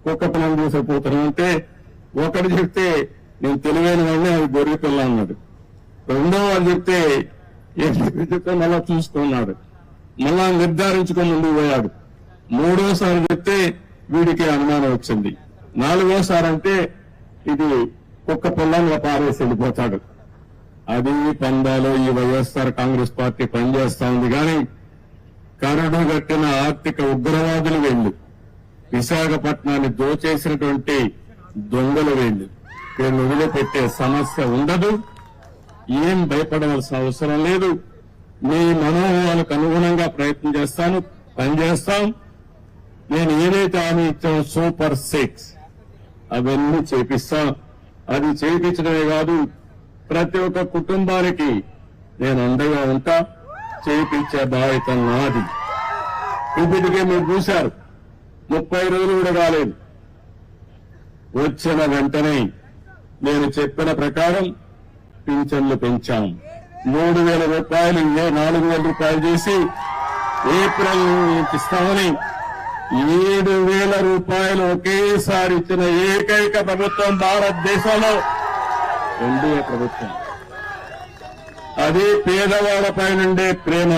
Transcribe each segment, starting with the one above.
కుక్క పిల్లని తీసుకుపోతున్నాం అంటే ఒకటి చెప్తే నేను తెలివైన వాడిని అది గొర్రె పిల్ల అన్నాడు. రెండో వాడు చెప్తే చెప్తే మళ్ళా చూసుకున్నాడు, మళ్ళా నిర్ధారించుకొని ముందుకు పోయాడు. మూడోసారి చెప్తే వీడికి అనుమానం వచ్చింది. నాలుగోసారి అంటే ఇది కుక్క పిల్లంగా పారేసి వెళ్ళిపోతాడు. అది పందాలో ఈ వైఎస్ఆర్ కాంగ్రెస్ పార్టీ పనిచేస్తా ఉంది. కానీ కరడు కట్టిన ఆర్థిక ఉగ్రవాదులు వెళ్లి విశాఖపట్నాన్ని దోచేసినటువంటి దొంగలు వెళ్లి వీళ్ళు వదిలిపెట్టే సమస్య ఉండదు. ఏం భయపడవలసిన అవసరం లేదు. మీ మనోభావాలకు అనుగుణంగా ప్రయత్నం చేస్తాను, పనిచేస్తాం. నేను ఏదైతే హామీ ఇచ్చానో సూపర్ 6 అవన్నీ చేపిస్తాం. అది చేయించడమే కాదు, ప్రతి ఒక్క కుటుంబానికి నేను అండగా ఉంటా. చేయించే బాధ్యత నాది. ఇప్పటికే మీరు చూశారు, 30 రోజులు కూడా కాలేదు. వచ్చిన వెంటనే నేను చెప్పిన ప్రకారం పింఛన్లు పెంచాం. 3,000 రూపాయలు 4,000 రూపాయలు చేసి ఏప్రిల్ ఇస్తామని 7,000 రూపాయలు ఒకేసారి ఇచ్చిన ఏకైక ప్రభుత్వం భారతదేశంలో ఎన్డీఏ ప్రభుత్వం. అది పేదవాళ్లపై నుండే ప్రేమ.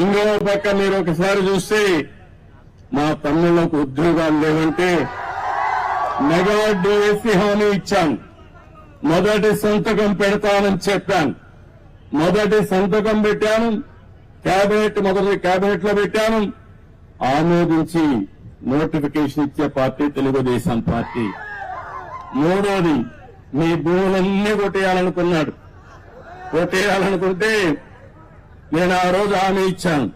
ఇంకో పక్క మీరు ఒకసారి చూస్తే మా తమ్ముళ్లకు ఉద్యోగాలు లేవంటే మెగా డిఎస్సీ హామీ ఇచ్చాను. మొదటి సంతకం పెడతానని చెప్పాను. మొదటి సంతకం పెట్టాను. మొదటి కేబినెట్ లో పెట్టాను. ఆమోదించి నోటిఫికేషన్ ఇచ్చే పార్టీ తెలుగుదేశం పార్టీ. మూడోది, మీ భూములన్నీ కొట్టేయాలనుకున్నాడు. కొట్టేయాలనుకుంటే నేను ఆ రోజు హామీ ఇచ్చాను,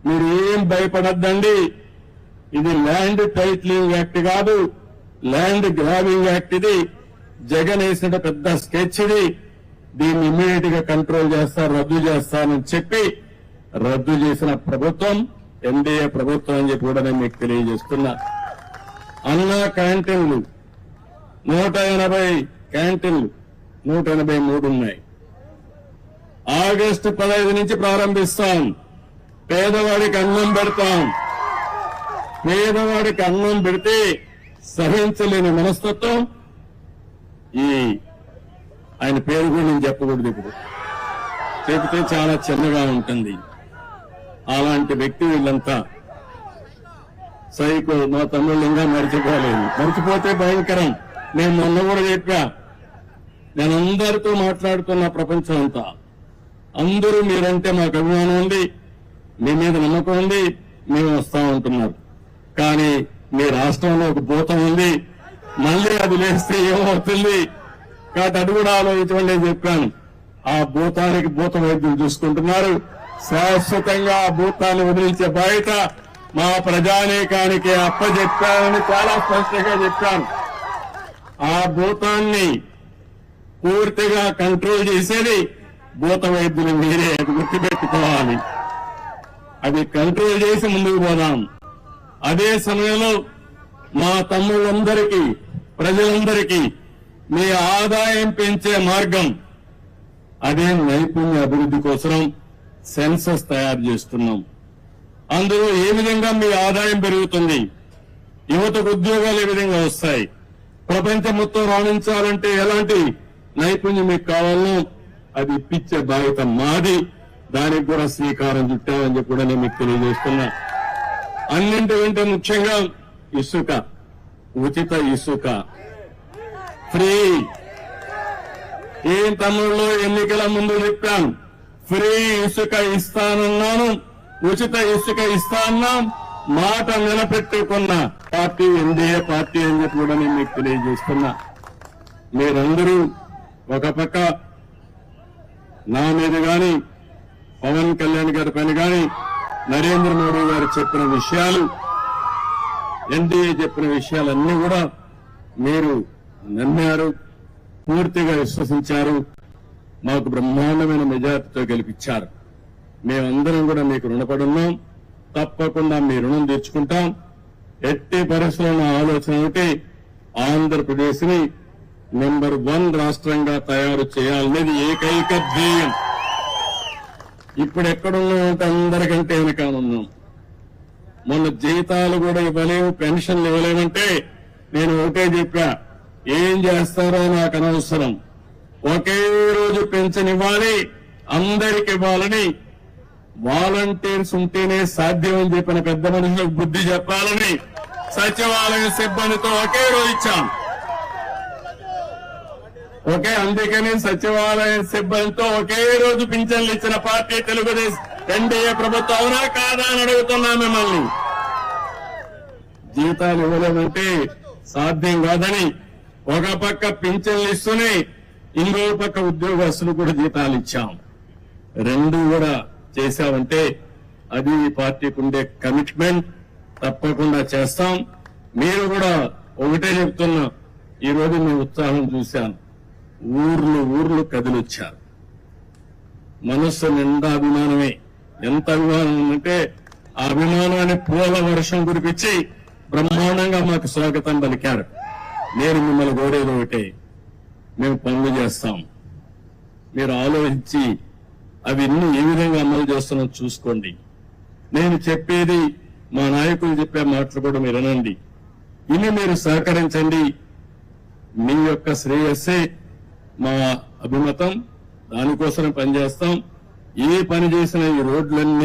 మీరు ఏం భయపడద్దండి, ఇది ల్యాండ్ టైటిలింగ్ యాక్ట్ కాదు, ల్యాండ్ గ్రాబింగ్ యాక్ట్. ఇది జగన్ వేసిన పెద్ద స్కెచ్. ఇది దీన్ని ఇమ్మీడియట్ గా కంట్రోల్ చేస్తారు, రద్దు చేస్తానని చెప్పి రద్దు చేసిన ప్రభుత్వం ఎన్డీఏ ప్రభుత్వం అని చెప్పి కూడా నేను మీకు తెలియజేస్తున్నా. అన్నా క్యాంటీన్లు 180 క్యాంటీన్లు 183 ఉన్నాయి. ఆగస్టు 15 నుంచి ప్రారంభిస్తాం. పేదవాడికి అన్నం పెడతాం. పేదవాడికి అన్నం పెడితే సహించలేని మనస్తత్వం ఆయన పేరు కూడా నేను చెప్పకూడదు. ఇప్పుడు చెబితే చాలా చిన్నగా ఉంటుంది. అలాంటి వ్యక్తి వీళ్ళంతా సైకో. మా తమ్ముళ్ళు ఇంకా మర్చిపోలేదు. మర్చిపోతే భయంకరం. నేను మొన్న కూడా చెప్పా, నేను అందరితో మాట్లాడుతున్న ప్రపంచం అంతా, అందరూ మీరంటే మాకు అభిమానం ఉంది, మీ మీద నమ్మకం ఉంది, మేము వస్తా ఉంటున్నారు. కానీ మీ రాష్ట్రంలో ఒక భూతం ఉంది, మళ్ళీ అది లేస్తే ఏమవుతుంది కాబట్టి అది కూడా ఆలోచించమని నేను చెప్పాను. ఆ భూతానికి భూత వైద్యులు చూసుకుంటున్నారు. శాశ్వతంగా ఆ భూతాన్ని వదిలించే బాధ్యత మా ప్రజానీకానికి అప్పచెప్పానని చాలా స్పష్టంగా చెప్పాను. ఆ భూతాన్ని పూర్తిగా కంట్రోల్ చేసేది భూత వైద్యులు మీరే, గుర్తుపెట్టుకోవాలి. అది కంట్రోల్ చేసి ముందుకు పోదాం. అదే సమయంలో మా తమ్ముళ్ళందరికీ, ప్రజలందరికీ మీ ఆదాయం పెంచే మార్గం, అదే నైపుణ్య అభివృద్ధి కోసం సెన్సస్ తయారు చేస్తున్నాం. అందులో ఏ విధంగా మీ ఆదాయం పెరుగుతుంది, యువతకు ఉద్యోగాలు ఏ విధంగా వస్తాయి, ప్రపంచం మొత్తం రాణించాలంటే ఎలాంటి నైపుణ్యం మీకు కావాలో అది ఇప్పించే బాధ్యత మాది. దానికి కూడా శ్రీకారం చుట్టామని చెప్పి కూడా నేను మీకు తెలియజేస్తున్నా. అన్నింటికంటే ముఖ్యంగా ఇసుక, ఉచిత ఇసుక ఫ్రీ. ఏం తమ్ముళ్ళు ఎన్నికల ముందు చెప్పాను, ఫ్రీ ఇసుక ఇస్తానన్నాను, ఉచిత ఇసుక ఇస్తాన్నాం. మాట నిలబెట్టుకున్న పార్టీ ఎన్డీఏ పార్టీ అని చెప్పి కూడా నేను మీకు తెలియజేస్తున్నా. మీరందరూ ఒక పక్క నా మీద గాని, పవన్ కళ్యాణ్ గారి పైన గాని, నరేంద్ర మోడీ గారు చెప్పిన విషయాలు, ఎన్డీఏ చెప్పిన విషయాలన్నీ కూడా మీరు నమ్మారు, పూర్తిగా విశ్వసించారు, మాకు బ్రహ్మాండమైన మెజార్టీతో గెలిపించారు. మేమందరం కూడా మీకు రుణపడున్నాం. తప్పకుండా మీ రుణం తీర్చుకుంటాం. ఎట్టి పరిస్థితుల్లో ఆలోచన ఒకటి, ఆంధ్రప్రదేశ్ ని నెంబర్ 1 రాష్ట్రంగా తయారు చేయాలనేది ఏకైక ధ్యేయం. ఇప్పుడు ఎక్కడున్నామంటే అందరికంటే వెనకాలన్నాం. మొన్న జీతాలు కూడా ఇవ్వలేము, పెన్షన్లు ఇవ్వలేమంటే నేను ఒకటే చెప్పా, ఏం చేస్తారో నాకు అనవసరం, ఒకే రోజు పెన్షన్ ఇవ్వాలి, అందరికి ఇవ్వాలని, వాలంటీర్స్ ఉంటేనే సాధ్యం అని చెప్పిన పెద్ద మనుషులకు బుద్ధి చెప్పాలని సచివాలయ సిబ్బందితో ఒకే రోజు ఇచ్చాం. అందుకని సచివాలయ సిబ్బందితో ఒకే రోజు పింఛన్లు ఇచ్చిన పార్టీ తెలుగుదేశం ఎన్డీఏ ప్రభుత్వం. అవునా కాదా అని అడుగుతున్నా మిమ్మల్ని. జీతాలు ఇవ్వలేమంటే సాధ్యం కాదని ఒక పక్క పింఛన్లు ఇస్తూనే ఇంకో పక్క ఉద్యోగస్తులు కూడా జీతాలు ఇచ్చాం. రెండు కూడా చేశామంటే అది ఈ పార్టీకి ఉండే కమిట్మెంట్. తప్పకుండా చేస్తాం. మీరు కూడా ఒకటే చెప్తున్నా, ఈ రోజు మీ ఉత్సాహం చూశాను. ఊర్లు కదిలొచ్చారు. మనస్సు నిండా అభిమానమే. ఎంత అభిమానం ఉందంటే ఆ అభిమానాన్ని పూల వర్షం కురిపించి బ్రహ్మాండంగా మాకు స్వాగతం పలికారు. నేను మిమ్మల్ని కోరేది ఒకటే, మేము పనులు చేస్తాం, మీరు ఆలోచించి అవన్నీ ఏ విధంగా అమలు చేస్తున్నాం చూసుకోండి. నేను చెప్పేది మా నాయకులు చెప్పే మాటలు కూడా మీరు వినండి. ఇన్ని మీరు సహకరించండి. మీ యొక్క శ్రేయస్సే మా అభిమతం. దానికోసం పనిచేస్తాం. ఏ పని చేసినా ఈ రోడ్లన్నీ